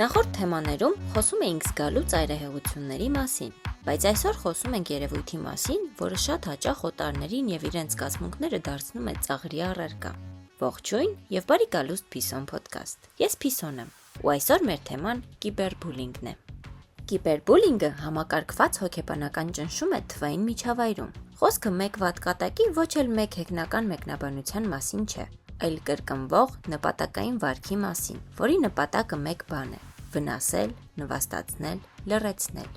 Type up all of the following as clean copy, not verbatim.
Նախորդ թեմաներում խոսում էինք զգալու ծայրահեղությունների մասին, բայց այսօր խոսում ենք երևույթի մասին, որը շատ հաճախ օտարներին եւ իրենց զգացմունքները դարձնում է ծաղրի առարկա։ Ողջույն եւ բարի գալուստ Փիսոն Podcast։ Ես Փիսոն եմ, ու այսօր մեր թեման կիբերբուլինգն է։ Կիբերբուլինգը համակարգված հոգեբանական ճնշում է թվային միջավայրում։ Խոսքը մեկ վատ կատակի ոչ էլ մեկ հեգնական մեկնաբանության մասին չէ, այլ կրկնվող նպատակային վարքի մասին, որի նպատակը մեկ բան է՝ վնասել, նվաստացնել, լռեցնել։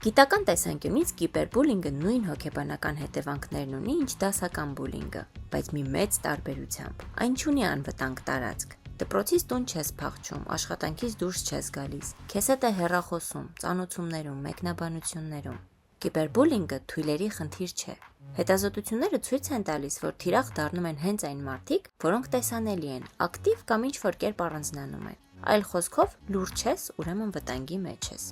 Գիտական տեսանկյունից կիբերբուլինգը նույն հոգեբանական հետևանքներն ունի, ինչ դասական բուլինգը, բայց մի մեծ տարբերությամբ։ Այն չունի անվտանգ տարածք։ Դպրոցից տուն չես փախչում, աշխատանքից դուրս չես գալիս, քեզ հետ է հեռախոսում, ծանոթություններում, մեկնաբանություններում։ Կիբերբուլինգը թույլերի խնդիր չէ։ Հետազոտությունները ցույց են տալիս, որ թիրախ դառնում են հենց այն մարդիկ, որոնք տեսանելի են, ակտիվ կամ ինչ-որ կերպ առանձնանում են։ Այլ խոսքով, լուրջ ես, ուրեմն վտանգի մեջ ես։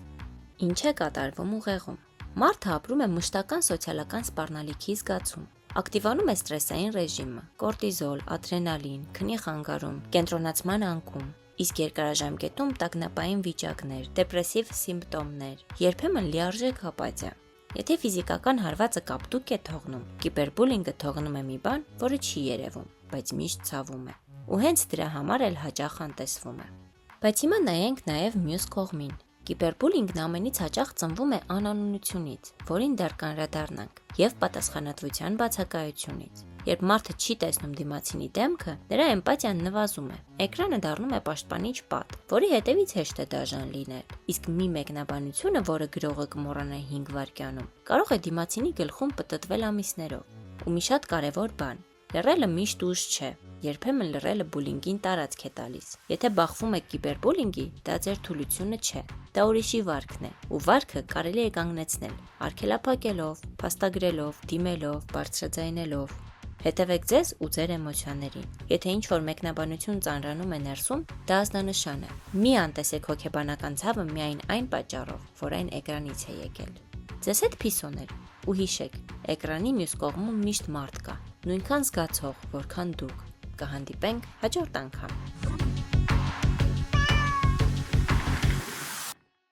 Ինչ է կատարվում ուղեղում։ Մարդը ապրում է մշտական սոցիալական սպառնալիքի զգացում։ Ակտիվանում է ստրեսային ռեժիմը, կորտիզոլ, ադրենալին, քնի խանգարում, կենտրոնացման անկում, իսկ երկարաժամկետում տագնապային վիճակներ, դեպրեսիվ սիմպտոմներ, երբեմն լիարժեք ապաթիա։ Եթե ֆիզիկական հարվածը կապտուկ է թողնում, կիբերբուլինգը թողնում է մի բան, որը չի երևում, բայց միշտ ցավում է։ Ու հենց դրա համար էլ հաճախ անտեսվում է։ Բայց հիմա նայենք նաև մյուս կողմին։ Կիբերբուլինգն ամենից հաճախ ծնվում է անանունությունից, որին դեռ կանդրադառնանք, եւ պատասխանատվության բացակայությունից։ Երբ մարդը չի տեսնում դիմացինի դեմքը, նրա էմպաթիան նվազում է։ Էկրանը դառնում է պաշտպանիչ պատ, որի հետևից հեշտ է դաժան լինել։ Իսկ մի մեկնաբանությունը, որը գրողը կմոռանա 5 վայրկյանում, կարող է դիմացինի գլխում պտտվել ամիսներով։ Ու մի շատ կարևոր բան՝ լռելը միշտ ուժ չէ։ Երբեմն լռելը բուլինգին տարածք է տալիս։ Եթե բախվում եք կիբերբուլինգի, դա ձեր թուլությունը չէ։ Դա ուրիշի վարքն է, ու վարքը կարելի է կանգնեցնել, արգելափակելով, փաստագրելով, դիմելով, բարձրաձայնելով։ Հետևեք ձեզ ու ձեր էմոցիաներին։ Եթե ինչ-որ մեկնաբանություն ծանրանում է ներսում, դա ազդանշան է։ Մի անտեսեք հոգեբանական ցավը միայն այն պատճառով, որ այն էկրանից է եկել։ Ձեզ հետ Փիսոն էր, ու հիշեք, էկրանի մյուս կողմում միշտ մարդ կա, նույնքան զգացող, որքան դուք։ Կհանդիպենք հաջորդ անգամ։